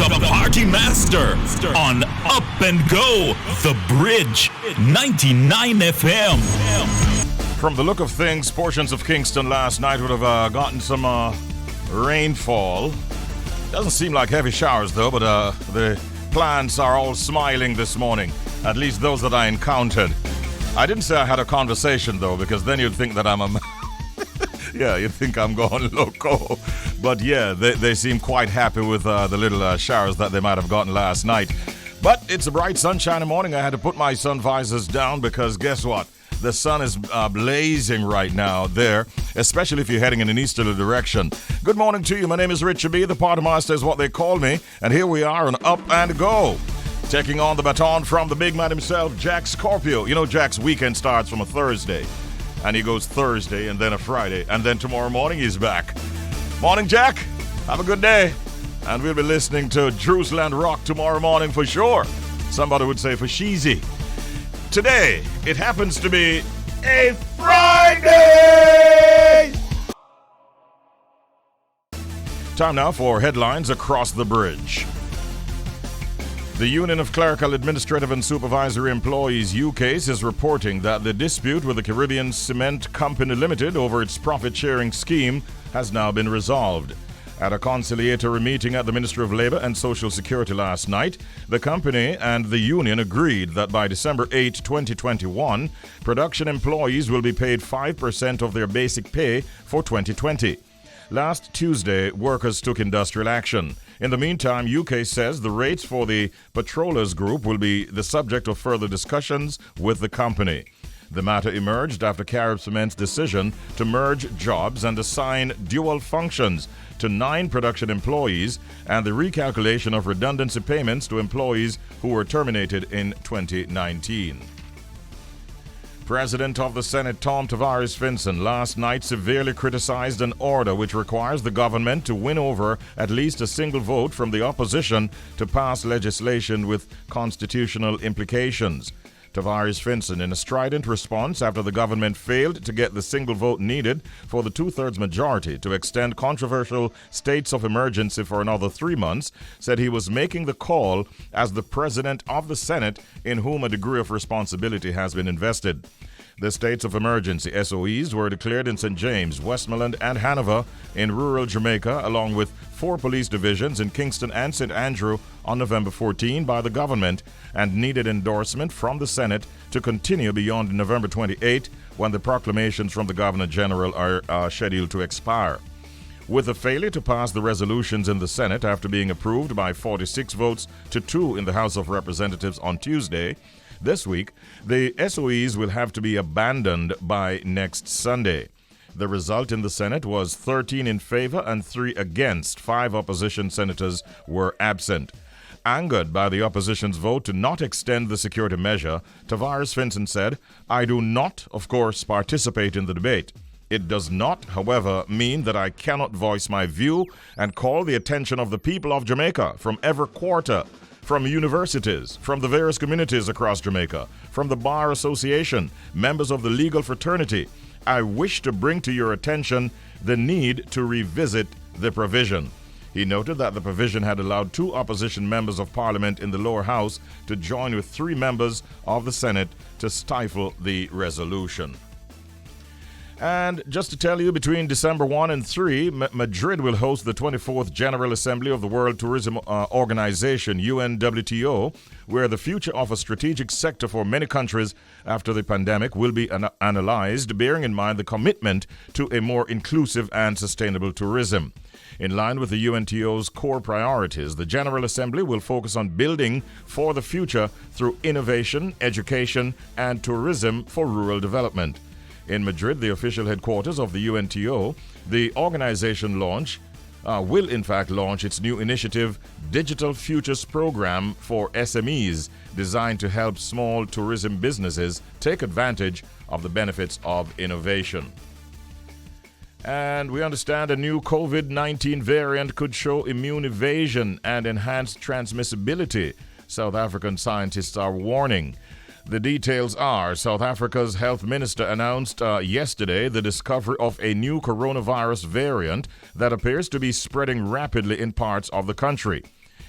the party master on Up and Go, The Bridge, 99 FM. From the look of things, portions of Kingston last night would have gotten some rainfall. Doesn't seem like heavy showers though, but the plants are all smiling this morning, at least those that I encountered. I didn't say I had a conversation though, because then you'd think that I'm a yeah, you'd think I'm going loco. But yeah, they seem quite happy with the little showers that they might have gotten last night. But it's a bright sunshiny morning. I had to put my sun visors down because guess what? The sun is blazing right now there, especially if you're heading in an easterly direction. Good morning to you. My name is Richie B. The Party Master is what they call me. And here we are on Up and Go. Taking on the baton from the big man himself, Jack Scorpio. You know, Jack's weekend starts from a Thursday. And he goes Thursday and then a Friday. And then tomorrow morning he's back. Morning, Jack. Have a good day. And we'll be listening to Jerusalem Rock tomorrow morning for sure. Somebody would say for sheezy. Today, it happens to be a Friday! Time now for headlines across the bridge. The Union of Clerical, Administrative and Supervisory Employees UCASE is reporting that the dispute with the Caribbean Cement Company Limited over its profit-sharing scheme has now been resolved. At a conciliatory meeting at the Ministry of Labour and Social Security last night, the company and the union agreed that by December 8, 2021, production employees will be paid 5% of their basic pay for 2020. Last Tuesday, workers took industrial action. In the meantime, UK says the rates for the Petrollers Group will be the subject of further discussions with the company. The matter emerged after Carib Cement's decision to merge jobs and assign dual functions to 9 production employees and the recalculation of redundancy payments to employees who were terminated in 2019. President of the Senate Tom Tavares Finson last night severely criticized an order which requires the government to win over at least a single vote from the opposition to pass legislation with constitutional implications. Tavares Finson, in a strident response after the government failed to get the single vote needed for the two-thirds majority to extend controversial states of emergency for another 3 months, said he was making the call as the president of the Senate in whom a degree of responsibility has been invested. The states of emergency, SOEs, were declared in St. James, Westmoreland, and Hanover in rural Jamaica, along with 4 police divisions in Kingston and St. Andrew on November 14 by the government, and needed endorsement from the Senate to continue beyond November 28, when the proclamations from the Governor General are scheduled to expire. With a failure to pass the resolutions in the Senate after being approved by 46 votes to 2 in the House of Representatives on Tuesday, this week, the SOEs will have to be abandoned by next Sunday. The result in the Senate was 13 in favor and 3 against. 5 opposition senators were absent. Angered by the opposition's vote to not extend the security measure, Tavares Finson said, "I do not, of course, participate in the debate. It does not, however, mean that I cannot voice my view and call the attention of the people of Jamaica from every quarter, from universities, from the various communities across Jamaica, from the Bar Association, members of the legal fraternity. I wish to bring to your attention the need to revisit the provision." He noted that the provision had allowed 2 opposition members of Parliament in the lower house to join with 3 members of the Senate to stifle the resolution. And just to tell you, between December 1 and 3, Madrid will host the 24th General Assembly of the World Tourism Organization, UNWTO, where the future of a strategic sector for many countries after the pandemic will be analyzed, bearing in mind the commitment to a more inclusive and sustainable tourism. In line with the UNTO's core priorities, the General Assembly will focus on building for the future through innovation, education, and tourism for rural development. In Madrid, the official headquarters of the UNTO, the organization will in fact launch its new initiative, Digital Futures Program for SMEs, designed to help small tourism businesses take advantage of the benefits of innovation. And we understand a new COVID-19 variant could show immune evasion and enhanced transmissibility, South African scientists are warning. The details are South Africa's health minister announced yesterday the discovery of a new coronavirus variant that appears to be spreading rapidly in parts of the country.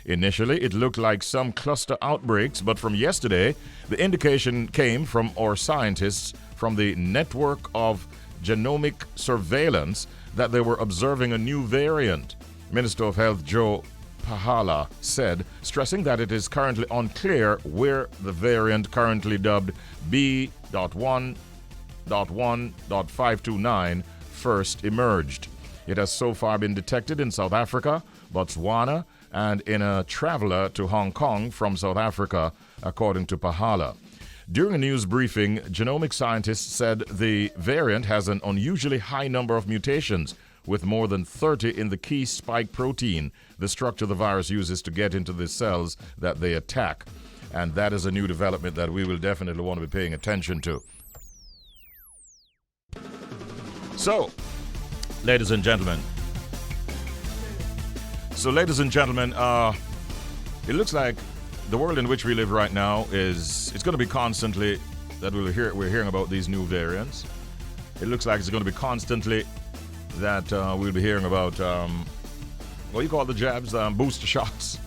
Initially, it looked like some cluster outbreaks, but from yesterday, the indication came from our scientists from the Network of Genomic Surveillance that they were observing a new variant. Minister of Health Joe Pahala said, stressing that it is currently unclear where the variant currently dubbed B.1.1.529 first emerged. It has so far been detected in South Africa, Botswana, and in a traveler to Hong Kong from South Africa, according to Pahala. During a news briefing, genomic scientists said the variant has an unusually high number of mutations, with more than 30 in the key spike protein, the structure the virus uses to get into the cells that they attack. And that is a new development that we will definitely want to be paying attention to. So, ladies and gentlemen, it looks like the world in which we live right now it's going to be constantly that we're hearing about these new variants. It looks like it's going to be constantly that we'll be hearing about what do you call the jabs? Booster shots.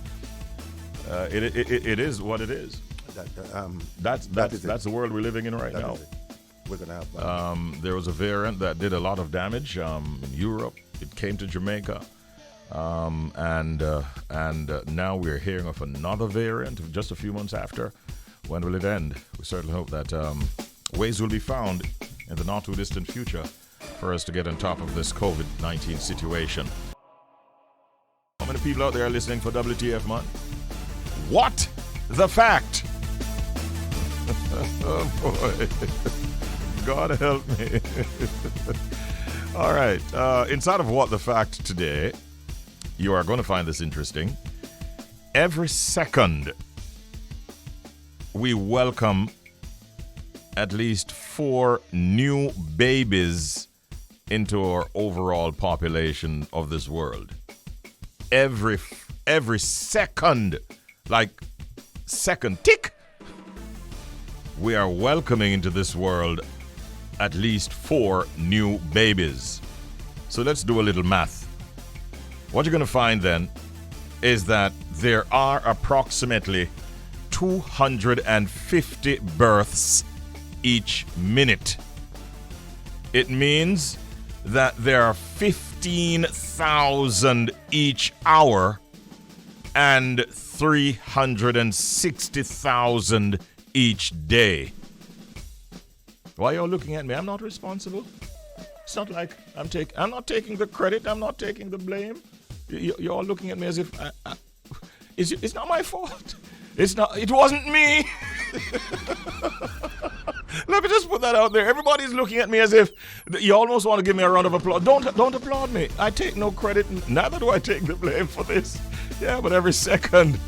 It is what it is. That's the world we're living in right now. We're gonna have. There was a variant that did a lot of damage in Europe. It came to Jamaica, and now we're hearing of another variant just a few months after. When will it end? We certainly hope that ways will be found in the not too distant future for us to get on top of this COVID-19 situation. How many people out there are listening for WTF, man? What the fact? Oh boy. God help me. All right. Inside of What the Fact today, you are going to find this interesting. Every second, we welcome at least 4 new babies into our overall population of this world. Every second, like second tick, we are welcoming into this world at least 4 new babies. So let's do a little math. What you're going to find then is that there are approximately 250 births each minute. It means that there are 15,000 each hour and 360,000 each day. Why are you all looking at me? I'm not responsible. It's not like I'm not taking the credit. I'm not taking the blame. You're all looking at me as if it's not my fault. It wasn't me. Let me just put that out there. Everybody's looking at me as if you almost want to give me a round of applause. Don't applaud me. I take no credit. Neither do I take the blame for this. Yeah, but every second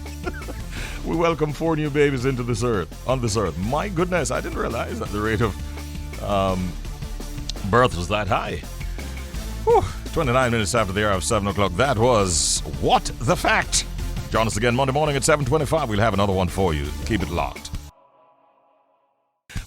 we welcome 4 new babies into this earth. On this earth. My goodness, I didn't realize that the rate of birth was that high. Whew, 29 minutes after the hour of 7 o'clock. That was What the Fact. Join us again Monday morning at 7:25. We'll have another one for you. Keep it locked.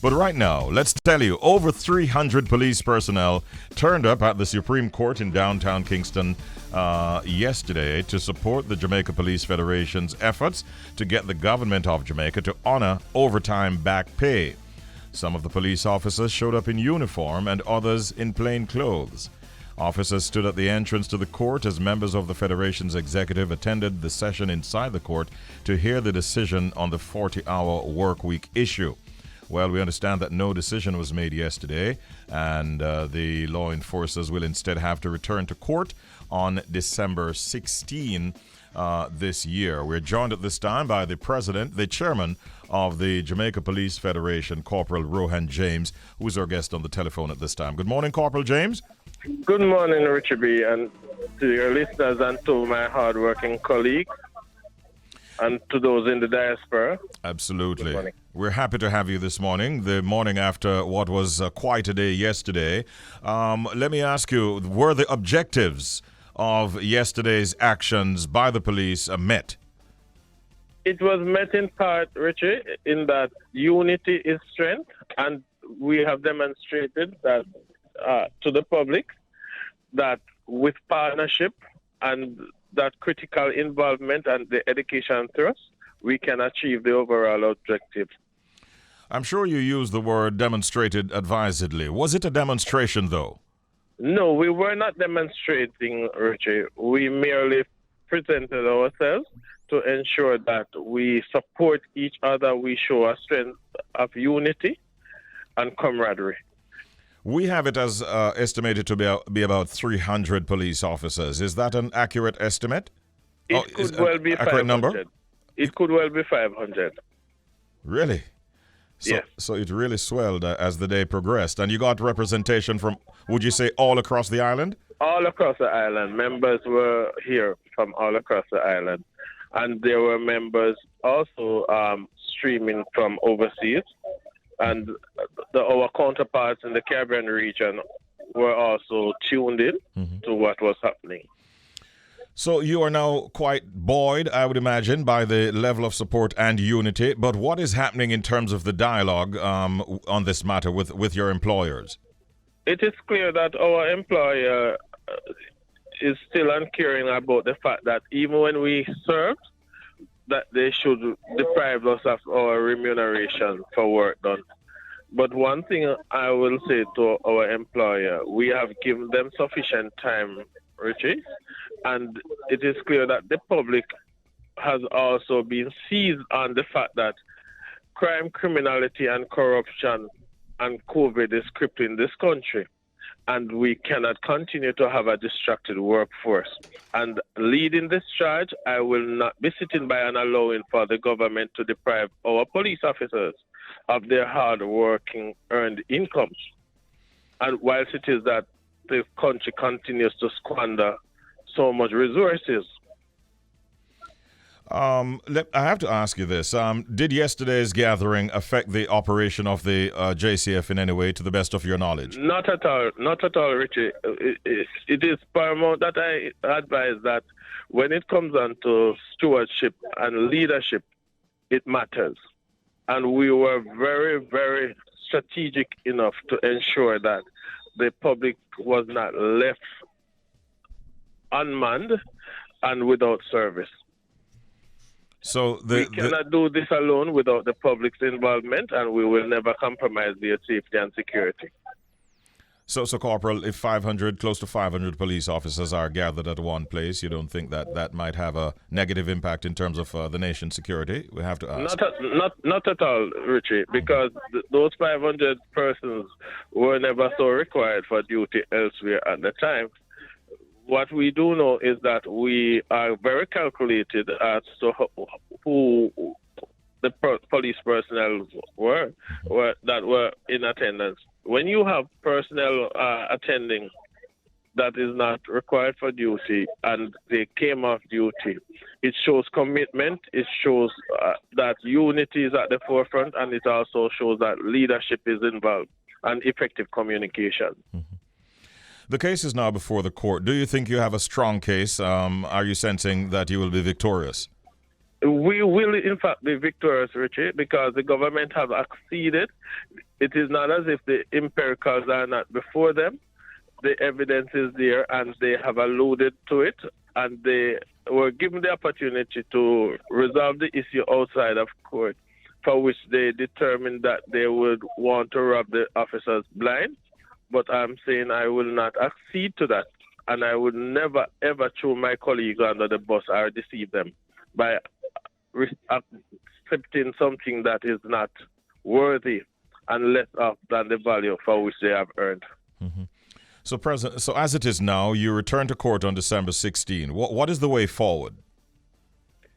But right now, let's tell you, over 300 police personnel turned up at the Supreme Court in downtown Kingston yesterday to support the Jamaica Police Federation's efforts to get the government of Jamaica to honor overtime back pay. Some of the police officers showed up in uniform and others in plain clothes. Officers stood at the entrance to the court as members of the Federation's executive attended the session inside the court to hear the decision on the 40-hour work week issue. Well, we understand that no decision was made yesterday, and the law enforcers will instead have to return to court on December 16 this year. We're joined at this time by the chairman of the Jamaica Police Federation, Corporal Rohan James, who is our guest on the telephone at this time. Good morning, Corporal James. Good morning, Richie B, and to your listeners and to my hard-working colleagues and to those in the diaspora. Absolutely. We're happy to have you this morning, the morning after what was quite a day yesterday. Let me ask you, were the objectives of yesterday's actions by the police met? It was met in part, Richie, in that unity is strength, and we have demonstrated that to the public that with partnership and that critical involvement and the education thrust, we can achieve the overall objective. I'm sure you used the word demonstrated advisedly. Was it a demonstration, though? No, we were not demonstrating, Richie. We merely presented ourselves to ensure that we support each other, we show a strength of unity and camaraderie. We have it as estimated to be about 300 police officers. Is that an accurate estimate? It could well be 500. Number? It could well be 500. Really? Yes. So it really swelled as the day progressed. And you got representation from, would you say, all across the island? All across the island. Members were here from all across the island. And there were members also streaming from overseas. And our counterparts in the Caribbean region were also tuned in to what was happening. So you are now quite buoyed, I would imagine, by the level of support and unity. But what is happening in terms of the dialogue on this matter with your employers? It is clear that our employer is still uncaring about the fact that even when we served, that they should deprive us of our remuneration for work done. But one thing I will say to our employer, we have given them sufficient time, Richie, and it is clear that the public has also been seized on the fact that crime, criminality, and corruption and COVID is crippling this country. And we cannot continue to have a distracted workforce. And leading this charge, I will not be sitting by and allowing for the government to deprive our police officers of their hard-working earned incomes. And whilst it is that the country continues to squander so much resources. I have to ask you this. Did yesterday's gathering affect the operation of the JCF in any way, to the best of your knowledge? Not at all, Richie. It is paramount that I advise that when it comes on to stewardship and leadership, it matters. And we were very, very strategic enough to ensure that the public was not left unmanned and without service. So we cannot do this alone without the public's involvement, and we will never compromise their safety and security. So, Corporal, if close to 500 police officers are gathered at one place, you don't think that might have a negative impact in terms of the nation's security? We have to ask. Not at all, Richie, because those 500 persons were never so required for duty elsewhere at the time. What we do know is that we are very calculated as to who the police personnel were that were in attendance. When you have personnel attending that is not required for duty and they came off duty, it shows commitment, it shows that unity is at the forefront, and it also shows that leadership is involved and effective communication. Mm-hmm. The case is now before the court. Do you think you have a strong case? Are you sensing that you will be victorious? We will, in fact, be victorious, Richie, because the government have acceded. It is not as if the empiricals are not before them. The evidence is there, and they have alluded to it, and they were given the opportunity to resolve the issue outside of court, for which they determined that they would want to rob the officers blind. But I'm saying I will not accede to that, and I would never, ever throw my colleagues under the bus or deceive them by accepting something that is not worthy and less of than the value for which they have earned. Mm-hmm. So as it is now, you return to court on December 16. What is the way forward?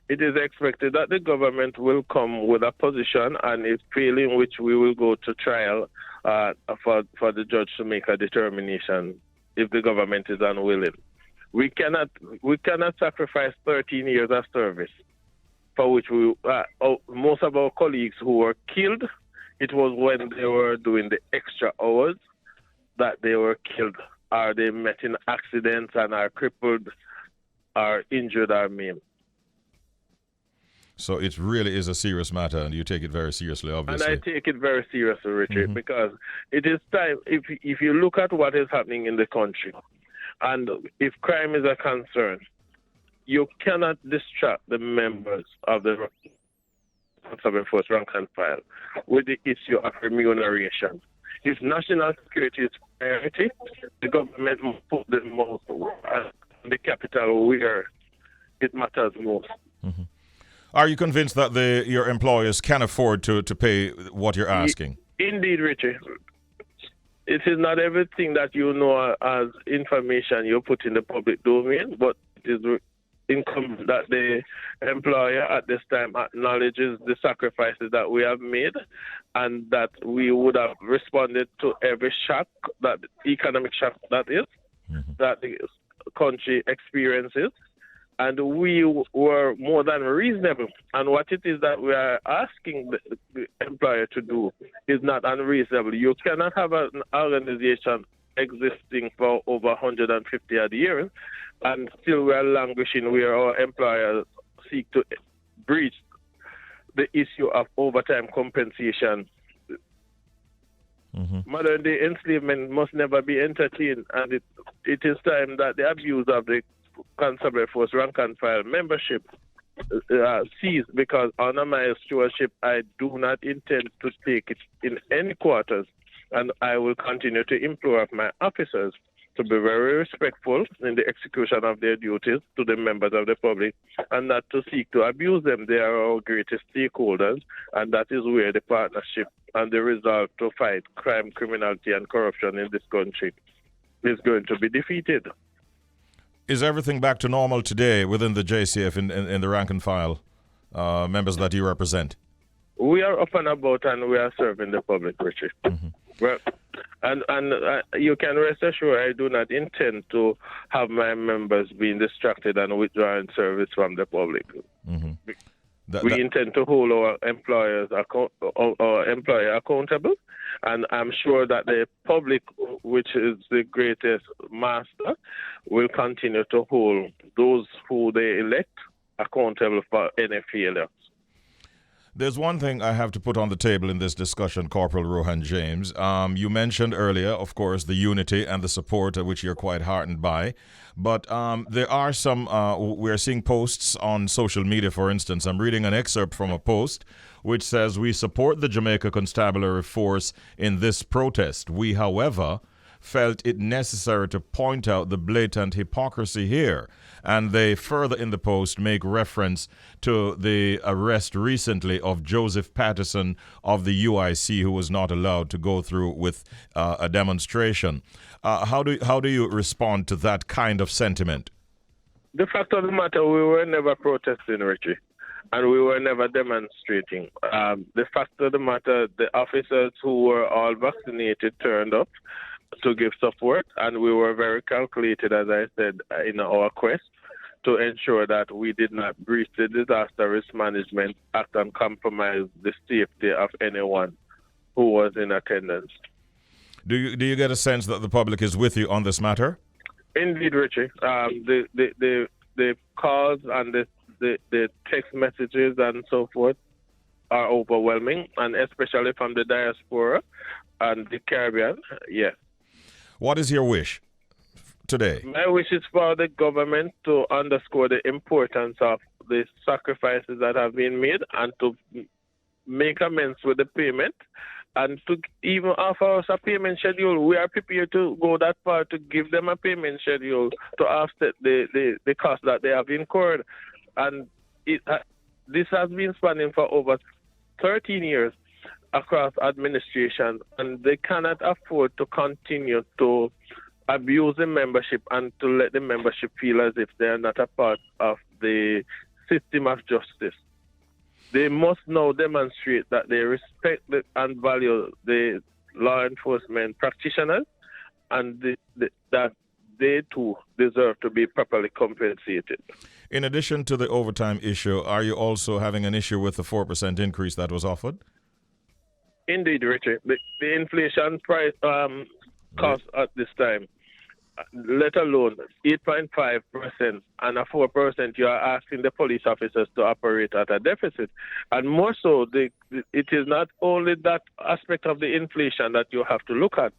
It is expected that the government will come with a position, and if failing which we will go to trial for the judge to make a determination if the government is unwilling. We cannot sacrifice 13 years of service, for which most of our colleagues who were killed, it was when they were doing the extra hours that they were killed, or they met in accidents and are crippled or injured or maimed. So it really is a serious matter, and you take it very seriously, obviously. And I take it very seriously, Richard, because it is time, if you look at what is happening in the country, and if crime is a concern, you cannot distract the members of the Constable Force rank and file with the issue of remuneration. If national security is priority, the government must put the most the capital where it matters most. Mm-hmm. Are you convinced that your employers can afford to pay what you're asking? Indeed, Richie. It is not everything that you know as information you put in the public domain, but it is incumbent that the employer at this time acknowledges the sacrifices that we have made and that we would have responded to every shock, that economic shock that is, that the country experiences. And we were more than reasonable. And what it is that we are asking the employer to do is not unreasonable. You cannot have an organization existing for over 150 odd years and still we are languishing where our employers seek to breach the issue of overtime compensation. Modern day enslavement must never be entertained, and it is time that the abuse of the Constable Force rank and file membership cease, because under my stewardship I do not intend to take it in any quarters, and I will continue to implore my officers to be very respectful in the execution of their duties to the members of the public and not to seek to abuse them. They are our greatest stakeholders, and that is where the partnership and the resolve to fight crime, criminality and corruption in this country is going to be defeated. Is everything back to normal today within the JCF in the rank and file members that you represent? We are up and about and we are serving the public, Richie. Well, and you can rest assured I do not intend to have my members being distracted and withdrawing service from the public. We intend to hold our employer accountable, and I'm sure that the public, which is the greatest master, will continue to hold those who they elect accountable for any failure. There's one thing I have to put on the table in this discussion, Corporal Rohan James. You mentioned earlier, of course, the unity and the support which you're quite heartened by. But there are some, we're seeing posts on social media, for instance. I'm reading an excerpt from a post which says, "We support the Jamaica Constabulary Force in this protest. We, however, felt it necessary to point out the blatant hypocrisy here." And they further in the post make reference to the arrest recently of Joseph Patterson of the UIC, who was not allowed to go through with a demonstration. How do you respond to that kind of sentiment? The fact of the matter, we were never protesting, Richie, and we were never demonstrating. The fact of the matter, the officers who were all vaccinated turned up to give support, and we were very calculated, as I said, in our quest to ensure that we did not breach the Disaster Risk Management Act and compromise the safety of anyone who was in attendance. Do you get a sense that the public is with you on this matter? Indeed, Richie. The calls and the text messages and so forth are overwhelming, and especially from the diaspora and the Caribbean. Yes. What is your wish today? My wish is for the government to underscore the importance of the sacrifices that have been made and to make amends with the payment and to even offer us a payment schedule. We are prepared to go that far to give them a payment schedule to offset the cost that they have incurred. And this has been spanning for over 13 years across administration, and they cannot afford to continue to abuse the membership and to let the membership feel as if they are not a part of the system of justice. They must now demonstrate that they respect and value the law enforcement practitioners, and that they too deserve to be properly compensated. In addition to the overtime issue, are you also having an issue with the 4% increase that was offered? Indeed, Richard. The inflation price cost at this time, let alone 8.5% and a 4%, you are asking the police officers to operate at a deficit. And more so, it is not only that aspect of the inflation that you have to look at.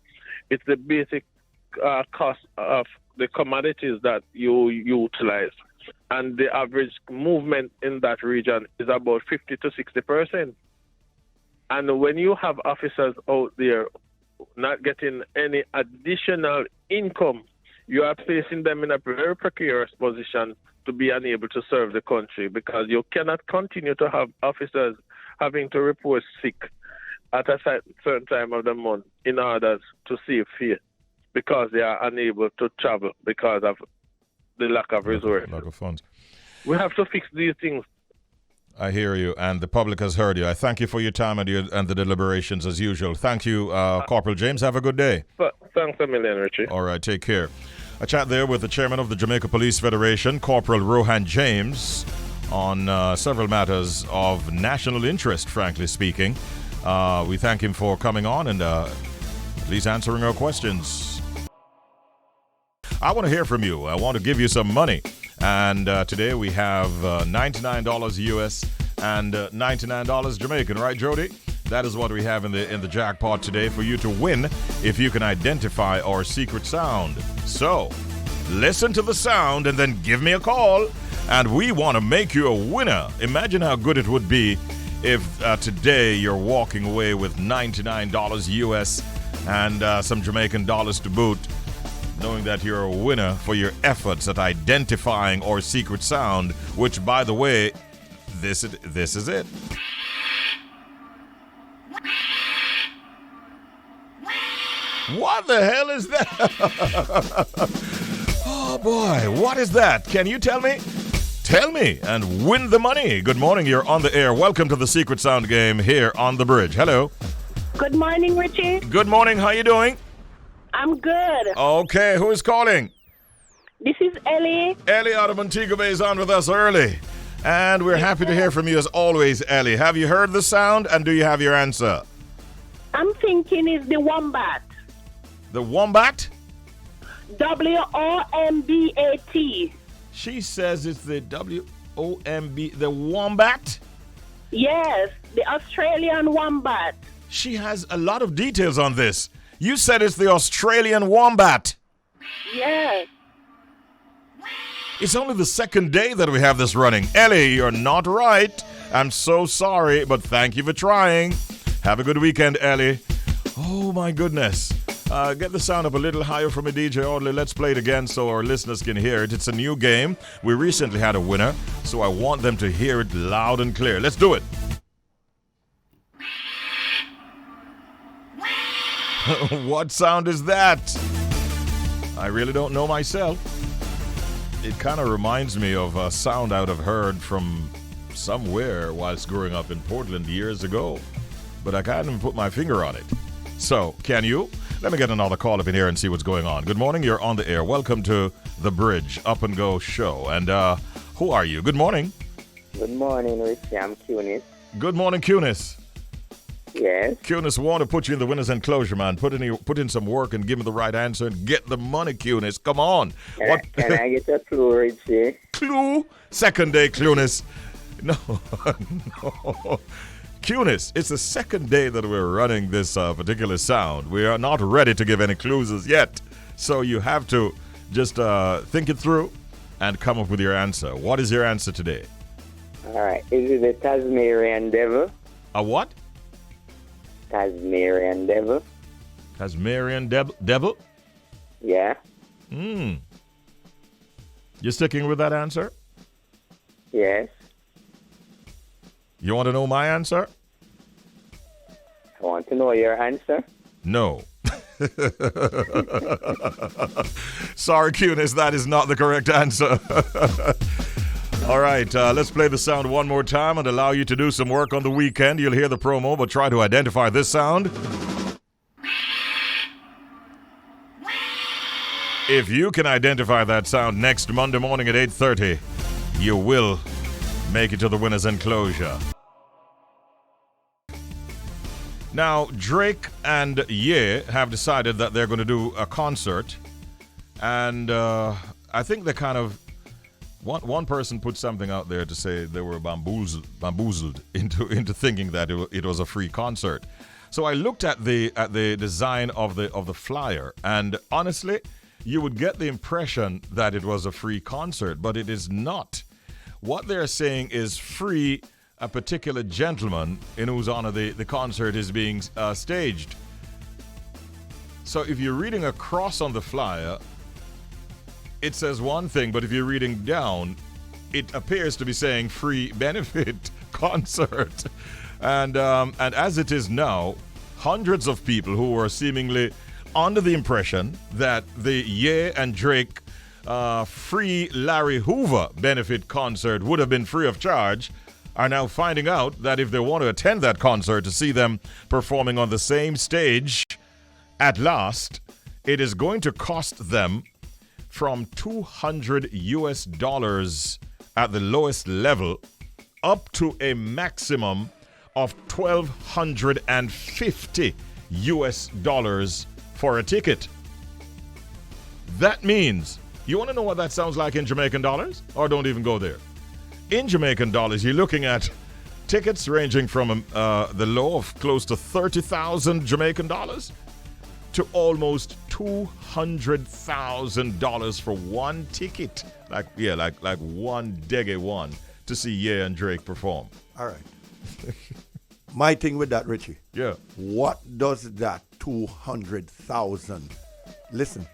It's the basic cost of the commodities that you utilize. and the average movement in that region is about 50 to 60%. And when you have officers out there not getting any additional income, you are placing them in a very precarious position to be unable to serve the country, because you cannot continue to have officers having to report sick at a certain time of the month in order to save fare, because they are unable to travel because of the lack of resources. Lack of funds. We have to fix these things. I hear you, and the public has heard you. I thank you for your time and the deliberations as usual. Thank you, Corporal James. Have a good day. Thanks a million, Richie. All right, take care. A chat there with the chairman of the Jamaica Police Federation, Corporal Rohan James, on several matters of national interest, frankly speaking. We thank him for coming on and at least answering our questions. I want to hear from you. I want to give you some money. And today we have $99 US and $99 Jamaican, right, Jody? That is what we have in the jackpot today for you to win if you can identify our secret sound. So, listen to the sound and then give me a call, and we want to make you a winner. Imagine how good it would be if today you're walking away with $99 US and some Jamaican dollars to boot, knowing that you're a winner for your efforts at identifying our secret sound, which, by the way, this is it. What the hell is that? Oh boy, what is that? Can you tell me? Tell me and win the money. Good morning, you're on the air. Welcome to the Secret Sound game here on the bridge. Hello. Good morning, Richie. Good morning, how you doing? I'm good. Okay, who is calling? This is Ellie. Ellie out of Montego Bay is on with us early. And we're happy to hear from you as always, Ellie. Have you heard the sound and do you have your answer? I'm thinking it's the wombat. The wombat? WOMBAT. She says it's the WOMB, the wombat? Yes, the Australian wombat. She has a lot of details on this. You said it's the Australian wombat. Yes. It's only the second day that we have this running. Ellie, you're not right. I'm so sorry, but thank you for trying. Have a good weekend, Ellie. Oh, my goodness. Get the sound up a little higher from a DJ Audley. Let's play it again so our listeners can hear it. It's a new game. We recently had a winner, so I want them to hear it loud and clear. Let's do it. What sound is that? I really don't know myself. It kind of reminds me of a sound I would have heard from somewhere whilst growing up in Portland years ago. But I can't even put my finger on it. So, can you? Let me get another call up in here and see what's going on. Good morning, you're on the air. Welcome to the Bridge Up and Go show. And who are you? Good morning. Good morning, Richie. I'm Cunis. Good morning, Cunis. Yes. Cunis, we want to put you in the winner's enclosure, man. Put in some work and give me the right answer and get the money, Cunis. Come on. Can I get a clue, Richie? Clue? Second day, Cunis. No, no. Cunis, it's the second day that we're running this particular sound. We are not ready to give any clues as yet. So you have to just think it through and come up with your answer. What is your answer today? All right. Is it the Tasmanian devil? A what? Tasmanian devil. Tasmanian devil? Yeah. You sticking with that answer? Yes. You want to know my answer? I want to know your answer. No. Sorry, Cunis, that is not the correct answer. All right, let's play the sound one more time and allow you to do some work on the weekend. You'll hear the promo, but try to identify this sound. If you can identify that sound next Monday morning at 8:30, you will make it to the winner's enclosure. Now, Drake and Ye have decided that they're going to do a concert, and I think they kind of one person put something out there to say they were bamboozled into thinking that it was a free concert. So I looked at the design of the flyer, and honestly, you would get the impression that it was a free concert, but it is not. What they're saying is free a particular gentleman in whose honor the concert is being staged. So if you're reading across on the flyer, it says one thing, but if you're reading down, it appears to be saying free benefit concert. And as it is now, hundreds of people who were seemingly under the impression that the Ye and Drake free Larry Hoover benefit concert would have been free of charge are now finding out that if they want to attend that concert to see them performing on the same stage at last, it is going to cost them from $200 at the lowest level up to a maximum of $1,250 for a ticket. That means, you want to know what that sounds like in Jamaican dollars? Or don't even go there. In Jamaican dollars, you're looking at tickets ranging from the low of close to 30,000 Jamaican dollars to almost $200,000 for one ticket. Like one dege one to see Ye and Drake perform. All right. My thing with that, Richie. Yeah. What does that 200,000? Listen,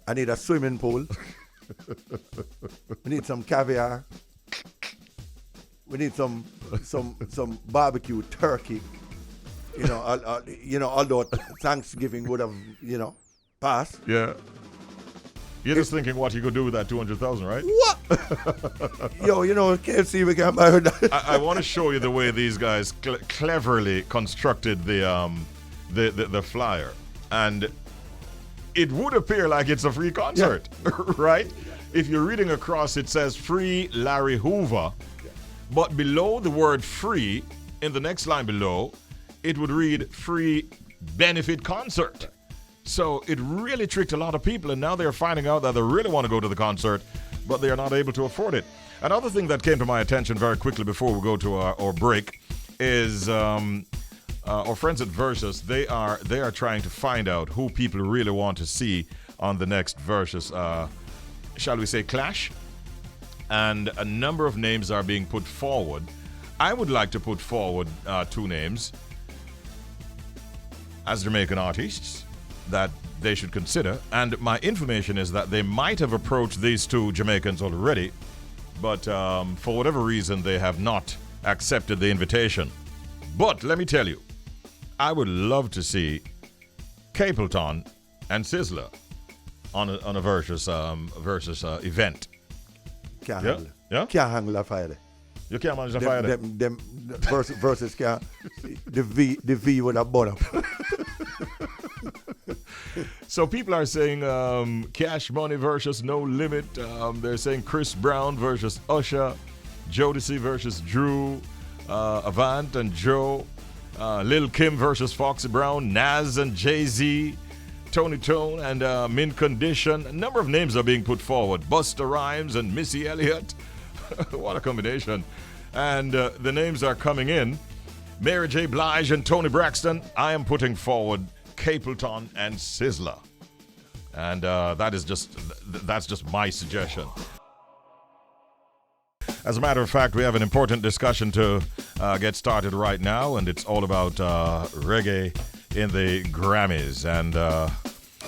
I need a swimming pool. We need some caviar. We need some barbecue turkey. Although Thanksgiving would have, passed. Yeah. You're just thinking what you could do with that 200,000, right? What? KFC we can't buy with that. I want to show you the way these guys cleverly constructed the flyer, and it would appear like it's a free concert, right? If you're reading across, it says free Larry Hoover, but below the word free, in the next line below, it would read free benefit concert. So it really tricked a lot of people, and now they're finding out that they really want to go to the concert, but they are not able to afford it. Another thing that came to my attention very quickly before we go to our break is our friends at Versus. They are trying to find out who people really want to see on the next Versus, shall we say, clash? And a number of names are being put forward. I would like to put forward two names as Jamaican artists that they should consider. And my information is that they might have approached these two Jamaicans already, but for whatever reason, they have not accepted the invitation. But let me tell you, I would love to see Capleton and Sizzler on a Versus event. Can't handle it. Yeah? Can't handle that fire there. You can't manage the fire there? Them versus can't. The V would have burned up. So people are saying Cash Money versus No Limit. They're saying Chris Brown versus Usher, Jodeci versus Drew, Avant and Joe, Lil Kim versus Foxy Brown, Nas and Jay-Z, Tony Tone and Mint Condition. A number of names are being put forward. Busta Rhymes and Missy Elliott. What a combination. And the names are coming in. Mary J. Blige and Tony Braxton. I am putting forward Capleton and Sizzler. And that's just my suggestion. As a matter of fact, we have an important discussion to get started right now, and it's all about reggae in the Grammys. And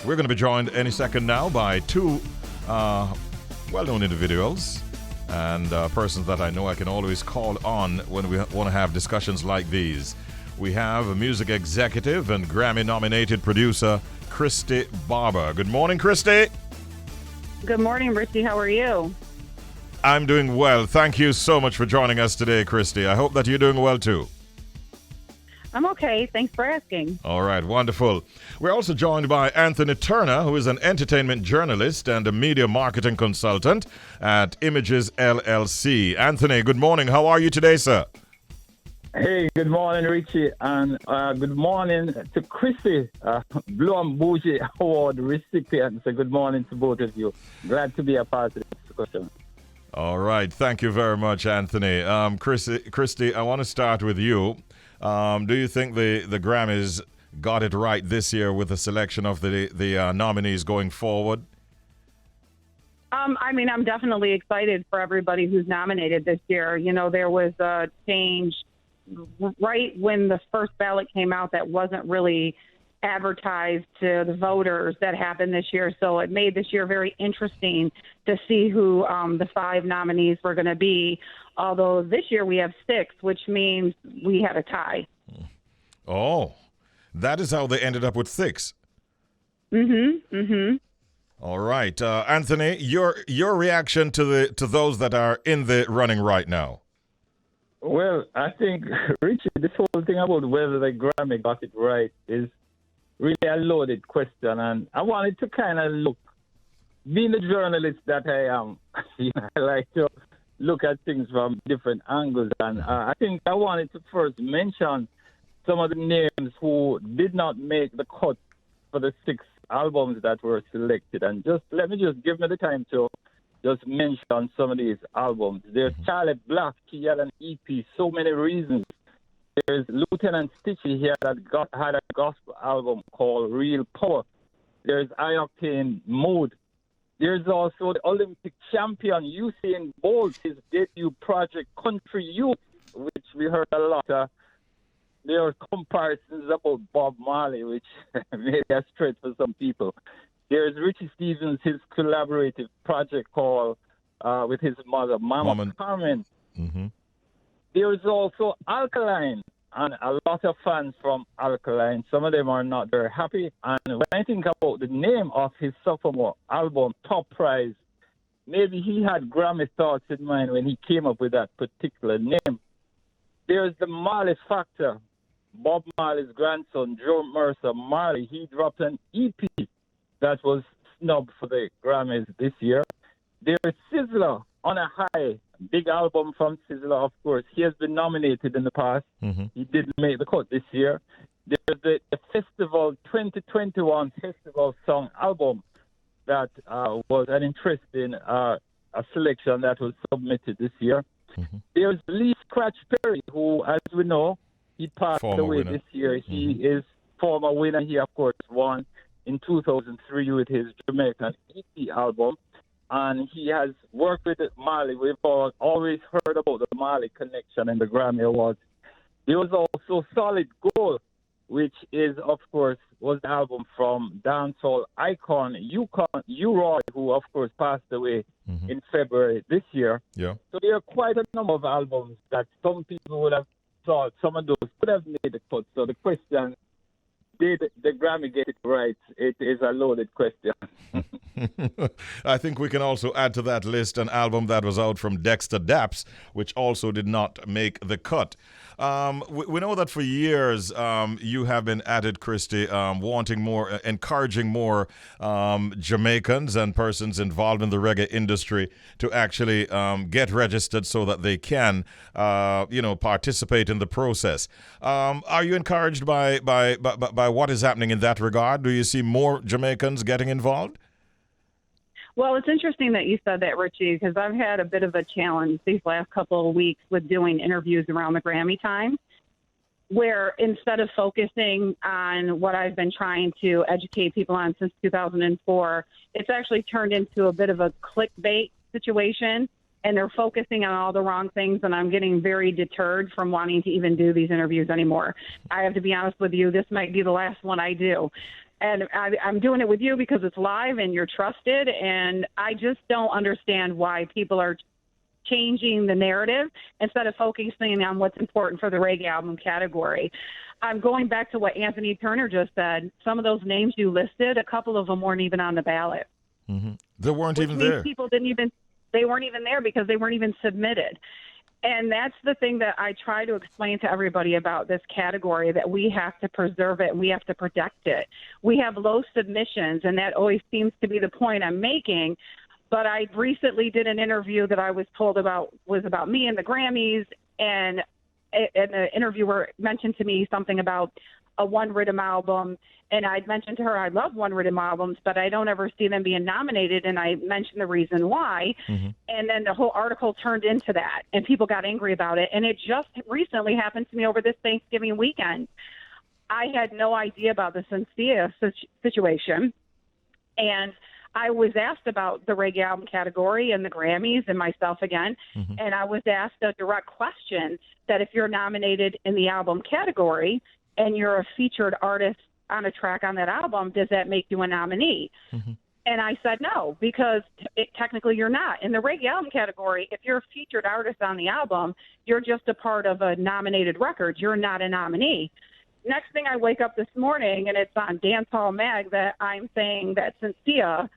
we're going to be joined any second now by two well-known individuals and persons that I know I can always call on when we want to have discussions like these. We have a music executive and Grammy Nominated Producer, Christy Barber. Good morning, Christy. Good morning, Richie. How are you? I'm doing well. Thank you so much for joining us today, Christy. I hope that you're doing well too. I'm okay. Thanks for asking. All right, wonderful. We're also joined by Anthony Turner, who is an entertainment journalist and a media marketing consultant at Images LLC. Anthony, good morning. How are you today, sir? Hey, good morning, Richie, and good morning to Chrissy, Blue and Bougie Award recipient. So good morning to both of you. Glad to be a part of this discussion. All right. Thank you very much, Anthony. Christy, I want to start with you. Do you think the Grammys got it right this year with the selection of the nominees going forward? I mean, I'm definitely excited for everybody who's nominated this year. You know, there was a change right when the first ballot came out that wasn't really advertised to the voters that happened this year. So it made this year very interesting to see who the 5 nominees were going to be. Although this year we have 6, which means we had a tie. Oh, that is how they ended up with 6. All right, Anthony, your reaction to those that are in the running right now. Well, I think, Richie, this whole thing about whether the Grammy got it right is really a loaded question. And I wanted to kind of look, being the journalist that I am, I like to look at things from different angles. And I think I wanted to first mention some of the names who did not make the cut for the 6 albums that were selected. And just let me just give me the time to just mention some of these albums. There's Charlie Black, he had an EP, So Many Reasons. There's Lieutenant Stitchy, he had a gospel album called Real Power. There's Ioctane Mood. There's also the Olympic champion, Usain Bolt, his debut project, Country Youth, which we heard a lot. There are comparisons about Bob Marley, which made a stretch for some people. There's Richie Stevens, his collaborative project called with his mother, Mama Carmen. There's also Alkaline, and a lot of fans from Alkaline. Some of them are not very happy. And when I think about the name of his sophomore album, Top Prize, maybe he had Grammy thoughts in mind when he came up with that particular name. There's the Marley Factor. Bob Marley's grandson, Joe Mercer Marley, he dropped an EP that was snubbed for the Grammys this year. There's Sizzler, On a High, big album from Sizzler, of course. He has been nominated in the past. He didn't make the cut this year. There's the Festival 2021 Festival Song album that was an interesting a selection that was submitted this year. There's Lee Scratch Perry, who, as we know, he passed away this year. He is former winner. He, of course, won in 2003 with his Jamaican EP album. And he has worked with Marley. We've always heard about the Marley connection in the Grammy Awards. There was also Solid Gold, which is, of course, was the album from dancehall icon U-Roy, who, of course, passed away in February this year. So there are quite a number of albums that some people would have thought some of those could have made the cut. So the question, did the Grammy get it right? It is a loaded question. I think we can also add to that list an album that was out from Dexter Daps, which also did not make the cut. We know that for years you have been at it, Christy, wanting more, encouraging more Jamaicans and persons involved in the reggae industry to actually get registered so that they can, participate in the process. Are you encouraged by what is happening in that regard? Do you see more Jamaicans getting involved? Well, it's interesting that you said that, Richie, because I've had a bit of a challenge these last couple of weeks with doing interviews around the Grammy time, where instead of focusing on what I've been trying to educate people on since 2004, it's actually turned into a bit of a clickbait situation, and they're focusing on all the wrong things, and I'm getting very deterred from wanting to even do these interviews anymore. I have to be honest with you, this might be the last one I do. And I'm doing it with you because it's live and you're trusted, and I just don't understand why people are changing the narrative instead of focusing on what's important for the reggae album category. I'm going back to what Anthony Turner just said. Some of those names you listed, a couple of them weren't even on the ballot. They weren't even there. They weren't even there because they weren't even submitted. And that's the thing that I try to explain to everybody about this category, that we have to preserve it and we have to protect it. We have low submissions, and that always seems to be the point I'm making. But I recently did an interview that I was told was about me and the Grammys, and the interviewer mentioned to me something about a one rhythm album, and I'd mentioned to her I love one rhythm albums, but I don't ever see them being nominated, and I mentioned the reason why, and then the whole article turned into that, and people got angry about it, and it just recently happened to me over this Thanksgiving weekend. I had no idea about the Cynthia situation. And I was asked about the reggae album category and the Grammys and myself again. And I was asked a direct question that if you're nominated in the album category and you're a featured artist on a track on that album, does that make you a nominee? And I said no, because technically you're not. In the reggae album category, if you're a featured artist on the album, you're just a part of a nominated record. You're not a nominee. Next thing I wake up this morning, and it's on Dancehall Mag that I'm saying that Cynthia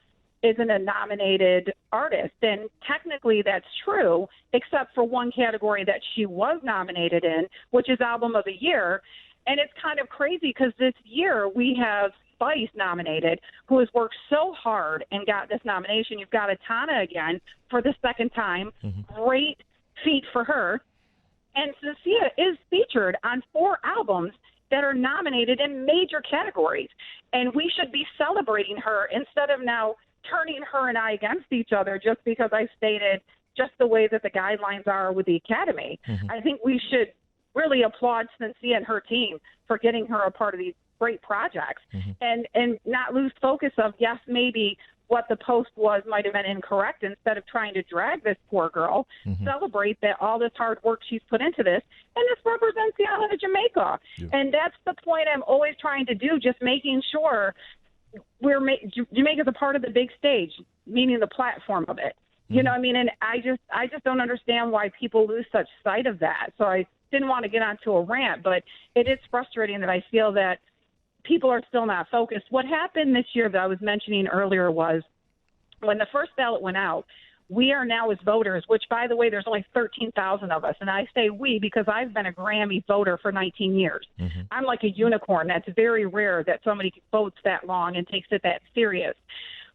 isn't a nominated artist. And technically that's true, except for one category that she was nominated in, which is Album of the Year. And it's kind of crazy because this year we have Spice nominated, who has worked so hard and got this nomination. You've got Atana again for the second time. Great feat for her. And Cynthia is featured on 4 albums that are nominated in major categories. And we should be celebrating her instead of now turning her and I against each other just because I stated just the way that the guidelines are with the Academy. I think we should really applaud Cynthia and her team for getting her a part of these great projects and not lose focus of, yes, maybe what the post was might have been incorrect. Instead of trying to drag this poor girl, celebrate that all this hard work she's put into this, and this represents the island of Jamaica. And that's the point I'm always trying to do, just making sure Jamaica's a part of the big stage, meaning the platform of it. You know what I mean? And I just don't understand why people lose such sight of that. So I didn't want to get onto a rant, but it is frustrating that I feel that people are still not focused. What happened this year that I was mentioning earlier was when the first ballot went out, we are now as voters, which, by the way, there's only 13,000 of us. And I say we because I've been a Grammy voter for 19 years. I'm like a unicorn. That's very rare that somebody votes that long and takes it that serious.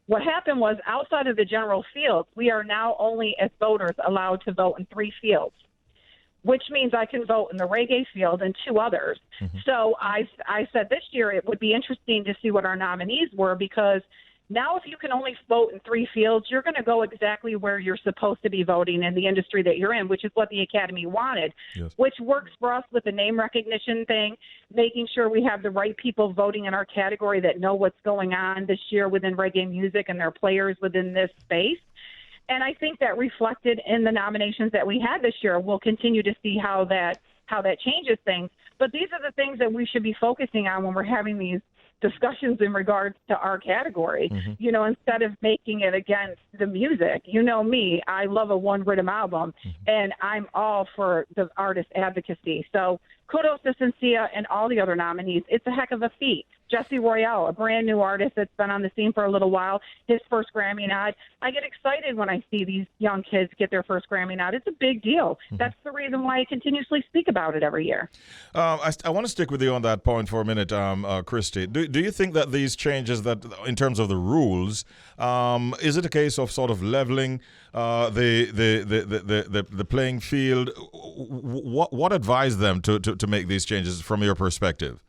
What happened was outside of the general field, we are now only as voters allowed to vote in 3 fields, which means I can vote in the reggae field and 2 others. So I said this year it would be interesting to see what our nominees were, because now if you can only vote in 3 fields, you're going to go exactly where you're supposed to be voting in the industry that you're in, which is what the Academy wanted, which works for us with the name recognition thing, making sure we have the right people voting in our category that know what's going on this year within reggae music and their players within this space. And I think that reflected in the nominations that we had this year. We'll continue to see how that changes things. But these are the things that we should be focusing on when we're having these discussions in regards to our category, you know, instead of making it against the music. You know me, I love a one rhythm album, and I'm all for the artist advocacy. So kudos to Cynthia and all the other nominees. It's a heck of a feat. Jesse Royale, a brand new artist that's been on the scene for a little while, his first Grammy nod. I get excited when I see these young kids get their first Grammy nod. It's a big deal. That's the reason why I continuously speak about it every year. I want to stick with you on that point for a minute, Christy. Do you think that these changes, that in terms of the rules, is it a case of sort of leveling the playing field? What advised them to make these changes from your perspective?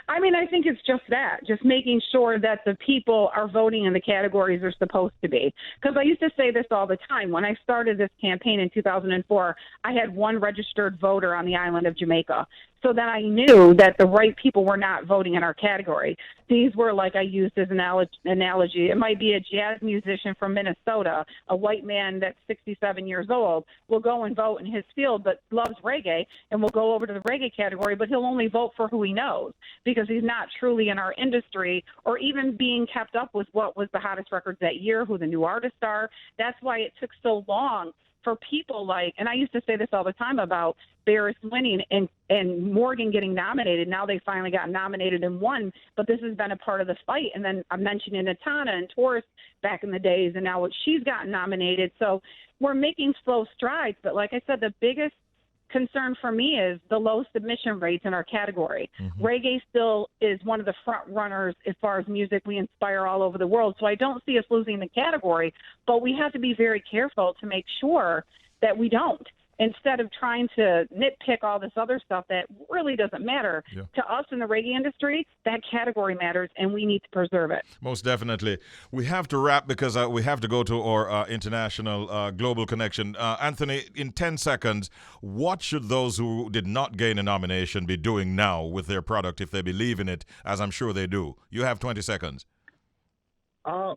I mean, I think it's just that, just making sure that the people are voting in the categories they're supposed to be. Because I used to say this all the time. When I started this campaign in 2004, I had 1 registered voter on the island of Jamaica. So then I knew that the right people were not voting in our category. These were, like I used as an analogy, it might be a jazz musician from Minnesota, a white man that's 67 years old, will go and vote in his field but loves reggae and will go over to the reggae category, but he'll only vote for who he knows because he's not truly in our industry or even being kept up with what was the hottest records that year, who the new artists are. That's why it took so long for people like, and I used to say this all the time about Barris winning and Morgan getting nominated. Now they finally got nominated and won, but this has been a part of the fight. And then I'm mentioning Atana and Taurus back in the days, and now she's gotten nominated. So we're making slow strides. But like I said, the biggest concern for me is the low submission rates in our category. Reggae still is one of the front runners as far as music we inspire all over the world. So I don't see us losing the category, but we have to be very careful to make sure that we don't. instead of trying to nitpick all this other stuff that really doesn't matter. Yeah. To us in the reggae industry, that category matters, and we need to preserve it. Most definitely. We have to wrap because we have to go to our international global connection. Anthony, in 10 seconds, what should those who did not gain a nomination be doing now with their product if they believe in it, as I'm sure they do? You have 20 seconds.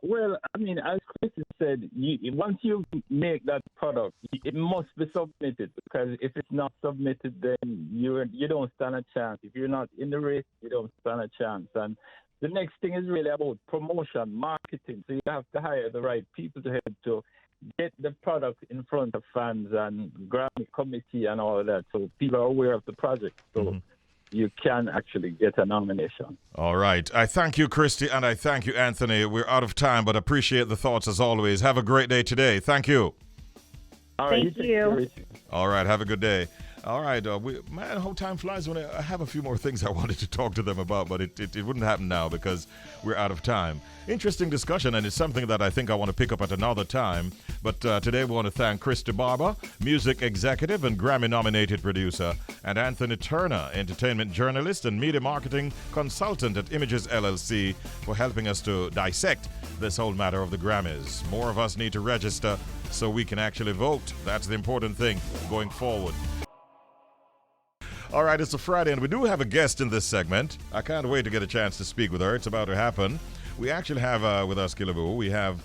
Well, I mean, as Christy said, once you make that product, it must be submitted, because if it's not submitted, then you don't stand a chance. If you're not in the race, you don't stand a chance. And the next thing is really about promotion, marketing. So you have to hire the right people to help to get the product in front of fans and Grammy committee and all of that, so people are aware of the project. So you can actually get a nomination. All right. I thank you, Christy, and I thank you, Anthony. We're out of time, but appreciate the thoughts as always. Have a great day today. Thank you. All right, Thank you. All right. Have a good day. All right. Man, how time flies when I have a few more things I wanted to talk to them about, but it wouldn't happen now because we're out of time. Interesting discussion, and it's something that I think I want to pick up at another time. But today we want to thank Christy Barber, music executive and Grammy-nominated producer, and Anthony Turner, entertainment journalist and media marketing consultant at Images LLC, for helping us to dissect this whole matter of the Grammys. More of us need to register so we can actually vote. That's the important thing going forward. All right, it's a Friday, and we do have a guest in this segment. I can't wait to get a chance to speak with her. It's about to happen. We actually have with us, Killaboo, we have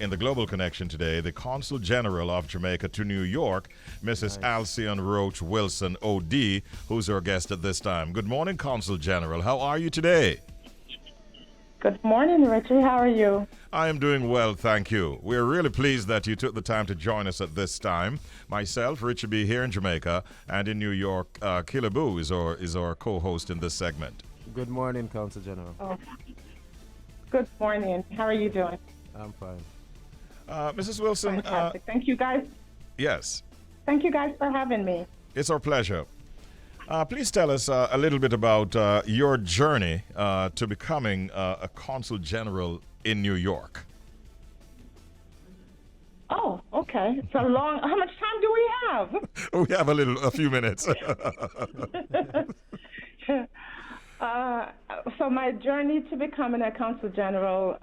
in the Global Connection today, the Consul General of Jamaica to New York, Mrs. Alsion Roach Wilson O.D., who's our guest at this time. Good morning, Consul General. How are you today? Good morning, Richie. How are you? I am doing well, thank you. We're really pleased that you took the time to join us at this time. Myself, Richie B, here in Jamaica, and in New York, Killaboo is our co-host in this segment. Good morning, Consul General. Oh. Good morning. How are you doing? I'm fine. Mrs. Wilson. Fantastic. Thank you, guys. Yes. Thank you, guys, for having me. It's our pleasure. Please tell us a little bit about your journey to becoming a Consul General in New York. Oh, okay. It's a long. How much time do we have? We have a few minutes. So my journey to becoming a Consul General.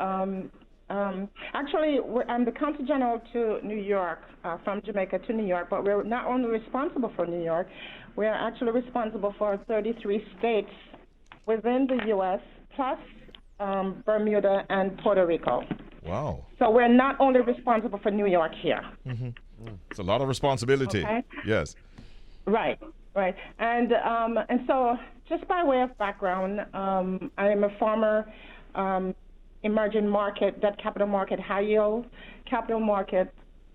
Actually, I'm the Consul General to New York, from Jamaica to New York, but we're not only responsible for New York, we are actually responsible for 33 states within the U.S., plus Bermuda and Puerto Rico. Wow. So we're not only responsible for New York here. Mm-hmm. It's a lot of responsibility. Okay. Yes. Right. And so just by way of background, I am a former emerging market, debt capital market, high yield capital market,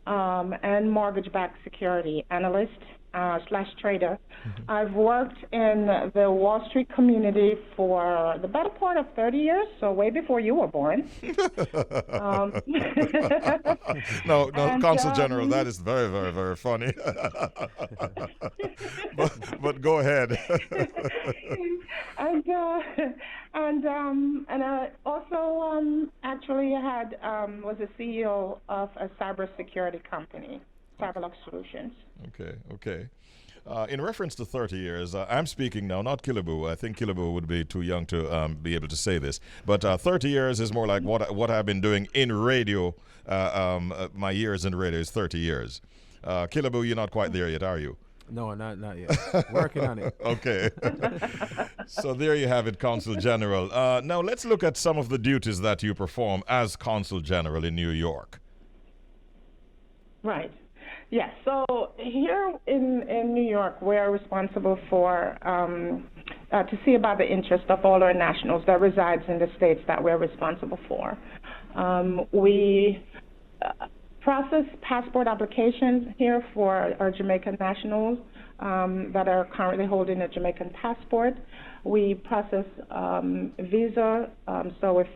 and mortgage-backed security analyst / trader. Mm-hmm. I've worked in the Wall Street community for the better part of 30 years, so way before you were born. No, Consul General, that is very, very, very funny. but go ahead. And I also actually was a CEO of a cybersecurity company, Cyberlock Solutions. Okay. In reference to 30 years, I'm speaking now, not Killaboo. I think Killaboo would be too young to be able to say this. But 30 years is more like what I've been doing in radio. My years in radio is 30 years. Killaboo, you're not quite there yet, are you? No, not yet. Working on it. Okay. So there you have it, Consul General. Now let's look at some of the duties that you perform as Consul General in New York. Right. Yes. So here in New York, we are responsible for to see about the interest of all our nationals that resides in the states that we're responsible for. We process passport applications here for our Jamaican nationals that are currently holding a Jamaican passport. We process visa. So if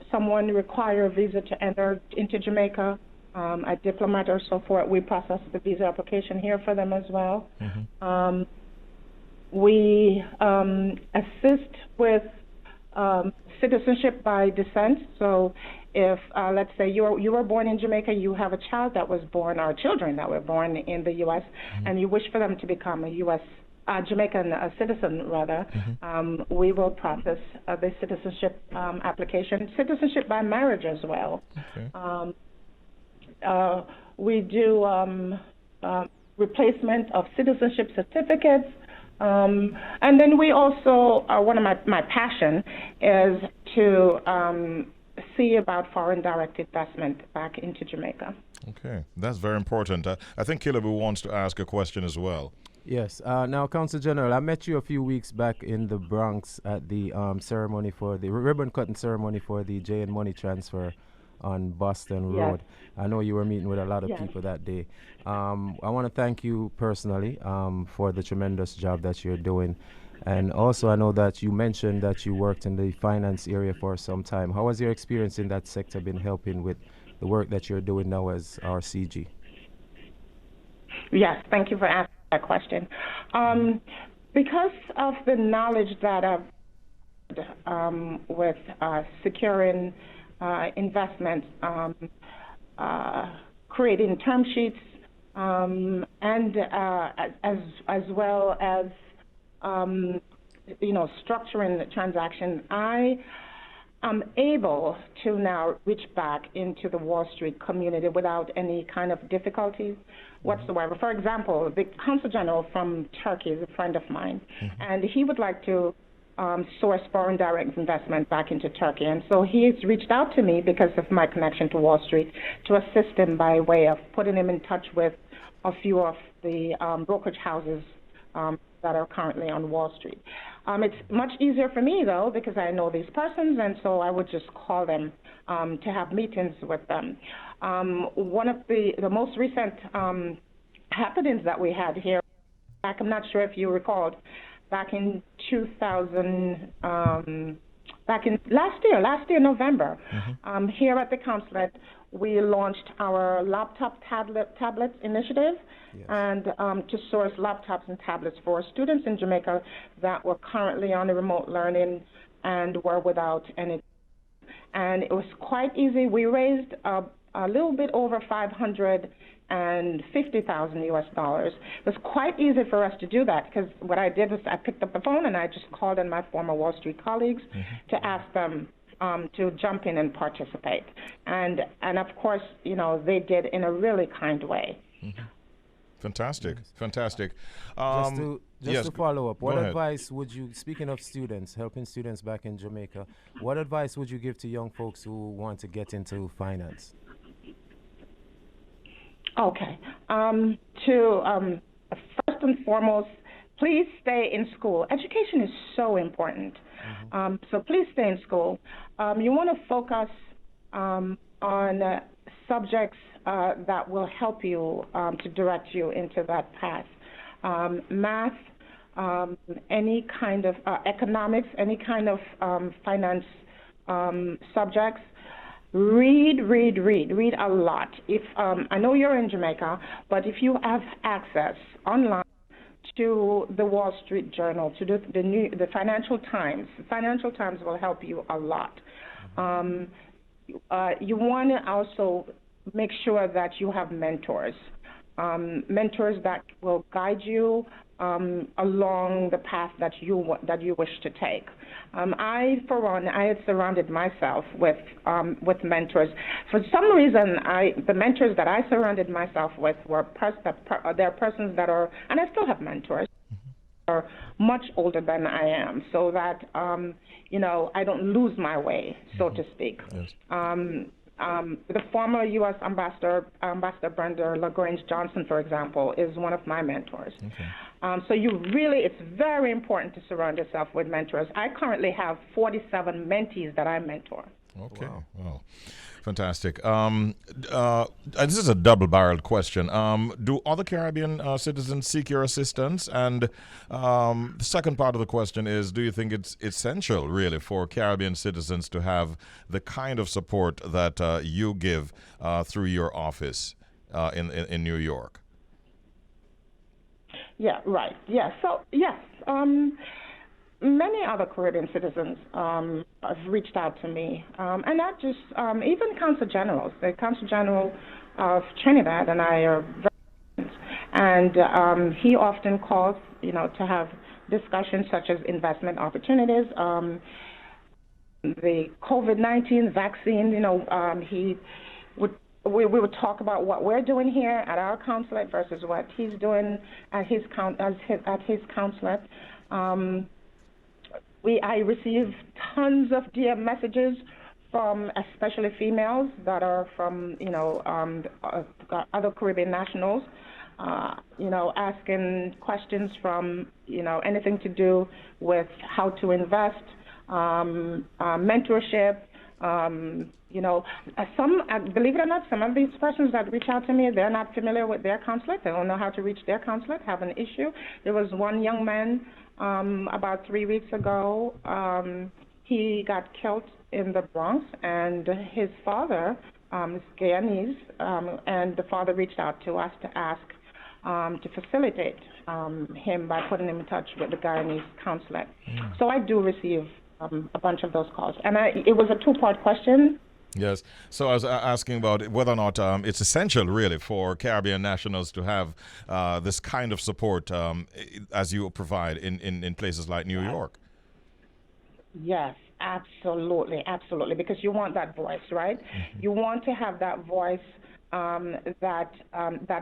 someone requires a visa to enter into Jamaica, a diplomat or so forth, we process the visa application here for them as well. Mm-hmm. We assist with citizenship by descent. So if, let's say, you were born in Jamaica, you have a child that was born, or children that were born in the U.S., and you wish for them to become a U.S. Jamaican citizen, rather, we will process the citizenship application. Citizenship by marriage as well. Okay. We do replacement of citizenship certificates. And then we also, one of my passion is to see about foreign direct investment back into Jamaica. Okay, that's very important. I think Kilabu wants to ask a question as well. Yes. Now, Consul General, I met you a few weeks back in the Bronx at the ceremony for the ribbon cutting ceremony for the J and Money transfer on Boston Road. I know you were meeting with a lot of people that day. I want to thank you personally for the tremendous job that you're doing. And also, I know that you mentioned that you worked in the finance area for some time. How has your experience in that sector been helping with the work that you're doing now as our CG? Yes, thank you for asking that question. Because of the knowledge that I've with securing investment, creating term sheets, and as well as structuring the transaction, I am able to now reach back into the Wall Street community without any kind of difficulties whatsoever. For example, the Consul General from Turkey is a friend of mine, and he would like to source foreign direct investment back into Turkey. And so he's reached out to me because of my connection to Wall Street to assist him by way of putting him in touch with a few of the brokerage houses that are currently on Wall Street. It's much easier for me, though, because I know these persons, and so I would just call them to have meetings with them. One of the most recent happenings that we had here, back, I'm not sure if you recalled, back in 2000, back in last year, November, here at the consulate, we launched our laptop tablets initiative, and to source laptops and tablets for students in Jamaica that were currently on the remote learning and were without any. And it was quite easy. We raised a little bit over $550,000 US dollars. It was quite easy for us to do that because what I did was I picked up the phone and I just called on my former Wall Street colleagues to ask them to jump in and participate. And of course, they did in a really kind way. Fantastic. Just to follow up, what advice would you, speaking of students, helping students back in Jamaica, what advice would you give to young folks who want to get into finance? Okay. First and foremost, please stay in school. Education is so important. So please stay in school. You want to focus on subjects that will help you to direct you into that path. Math, any kind of economics, any kind of finance subjects. Read a lot. If I know you're in Jamaica, but if you have access online to the Wall Street Journal, to the Financial Times will help you a lot. You want to also make sure that you have mentors that will guide you along the path that you wish to take. I, for one, I had surrounded myself with mentors. For some reason, the mentors that I surrounded myself with were they're persons that are, and I still have mentors, are much older than I am, so that I don't lose my way, so to speak. Yes. The former U.S. Ambassador Brenda LaGrange Johnson, for example, is one of my mentors. Okay. So it's very important to surround yourself with mentors. I currently have 47 mentees that I mentor. Okay, wow. Fantastic. This is a double-barreled question. Do other Caribbean citizens seek your assistance? And the second part of the question is, do you think it's essential, really, for Caribbean citizens to have the kind of support that you give through your office in New York? Yeah, right. Yeah, so, yes. many other Caribbean citizens have reached out to me, and not just even Consul Generals. The Consul General of Trinidad and I are very friends, and he often calls, to have discussions such as investment opportunities, the COVID-19 vaccine. We would talk about what we're doing here at our consulate versus what he's doing at his consulate. I receive tons of DM messages from especially females that are from other Caribbean nationals, asking questions from anything to do with how to invest, mentorship. Believe it or not, some of these persons that reach out to me, they're not familiar with their consulate. They don't know how to reach their consulate, have an issue. There was one young man about 3 weeks ago. He got killed in the Bronx, and his father is Guyanese, and the father reached out to us to ask to facilitate him by putting him in touch with the Guyanese consulate. So I do receive a bunch of those calls. And it was a two-part question. Yes. So I was asking about whether or not it's essential, really, for Caribbean nationals to have this kind of support as you provide in places like New York. Yes, absolutely, absolutely, because you want that voice, right? Mm-hmm. You want to have that voice that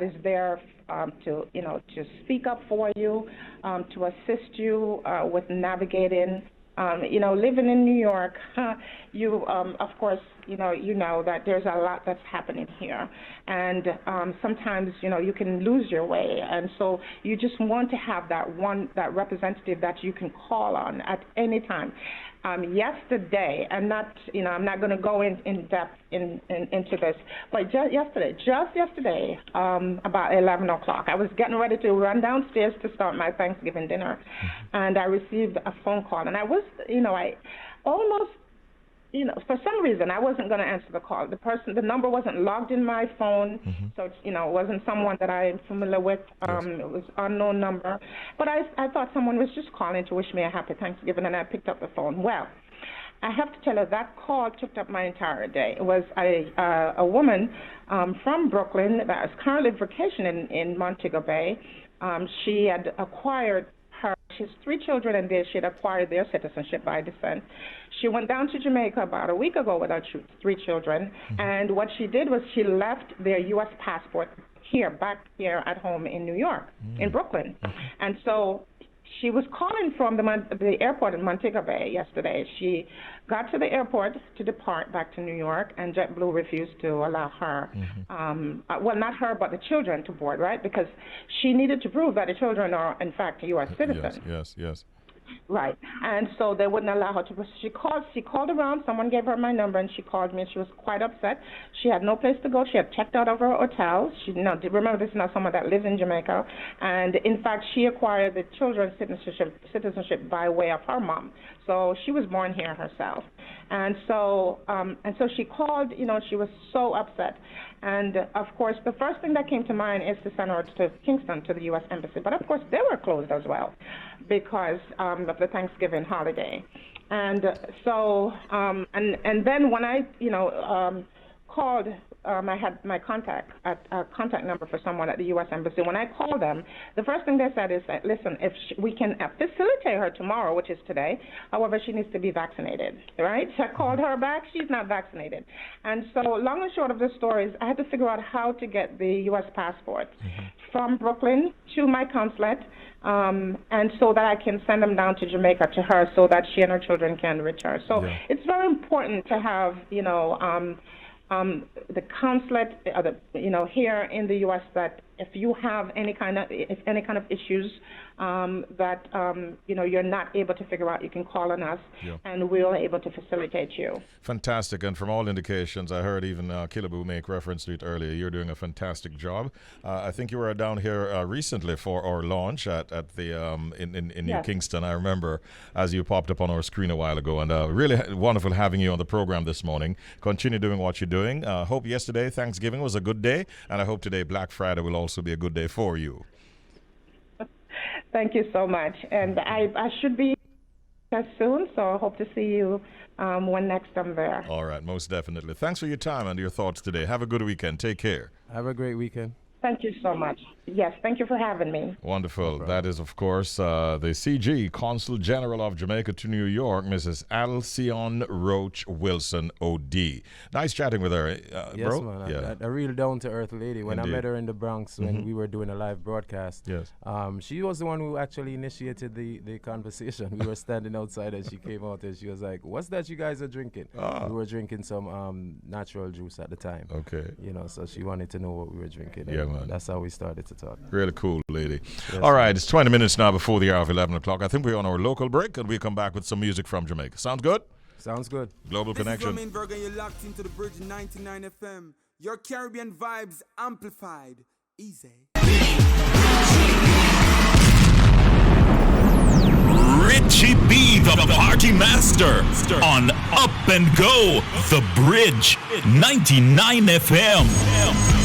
is there to speak up for you, to assist you with navigating. Living in New York, of course, you know that there's a lot that's happening here, and sometimes, you can lose your way, and so you just want to have that representative that you can call on at any time. Yesterday, and I'm not going to go in depth into this, but just yesterday, about 11 o'clock, I was getting ready to run downstairs to start my Thanksgiving dinner, and I received a phone call, and I was, I almost, for some reason, I wasn't going to answer the call. The number wasn't logged in my phone, so it wasn't someone that I'm familiar with. It was unknown number, but I thought someone was just calling to wish me a happy Thanksgiving, and I picked up the phone. Well, I have to tell you, that call took up my entire day. It was a woman from Brooklyn that is currently vacationing in Montego Bay. She had acquired she has 3 children, and she had acquired their citizenship by descent. She went down to Jamaica about a week ago with her 3 children, and what she did was she left their U.S. passport back here at home in New York, in Brooklyn. And so she was calling from the airport in Montego Bay yesterday. She got to the airport to depart back to New York, and JetBlue refused to allow her, well, not her, but the children to board, right? Because she needed to prove that the children are, in fact, U.S. citizens. Yes. Right, and so they wouldn't allow her to. She called around. Someone gave her my number, and she called me, and she was quite upset. She had no place to go. She had checked out of her hotel. Remember, this is not someone that lives in Jamaica, and in fact, she acquired the children's citizenship by way of her mom. So she was born here herself, and so she called. She was so upset, and of course, the first thing that came to mind is to send her to Kingston to the U.S. Embassy. But of course, they were closed as well because of the Thanksgiving holiday, and so and then when I called, I had my contact number for someone at the U.S. Embassy. When I called them, the first thing they said is that, listen, if we can facilitate her tomorrow, which is today, however, she needs to be vaccinated, right? So I called her back. She's not vaccinated. And so long and short of the story is I had to figure out how to get the U.S. passport from Brooklyn to my consulate, and so that I can send them down to Jamaica to her so that she and her children can return. So it's very important to have, the consulate, here in the U.S. that if you have any kind of issues that you're not able to figure out, you can call on us, and we're able to facilitate you. Fantastic, and from all indications, I heard even Killaboo make reference to it earlier. You're doing a fantastic job. I think you were down here recently for our launch at the in New Kingston. I remember as you popped up on our screen a while ago, and really wonderful having you on the program this morning. Continue doing what you're doing. Hope yesterday Thanksgiving was a good day, and I hope today Black Friday will also be a good day for you. Thank you so much. And I should be soon, so I hope to see you when next I'm there. All right, most definitely. Thanks for your time and your thoughts today. Have a good weekend. Take care. Have a great weekend. Thank you so much. Yes, thank you for having me. Wonderful. That is, of course, the CG, Consul General of Jamaica to New York, Mrs. Alsion Roach Wilson O.D. Nice chatting with her, Yes, bro. man. Yeah. A real down-to-earth lady. When Indeed. I met her in the Bronx when we were doing a live broadcast, Yes. she was the one who actually initiated the conversation. We were standing outside and she came out and she was like, "What's that you guys are drinking?" We were drinking some natural juice at the time. Okay. You know, so she wanted to know what we were drinking. Yeah, and man. That's how we started to talk. Really cool lady. Yes, All right, it's 20 minutes now before the hour of 11 o'clock. I think we're on our local break and we come back with some music from Jamaica. Sounds good? Sounds good. Global Connection. This is Romain Berger, you're locked into the Bridge 99 FM. Your Caribbean vibes amplified. Easy. Richie B, the party master, on Up and Go, The Bridge 99 FM.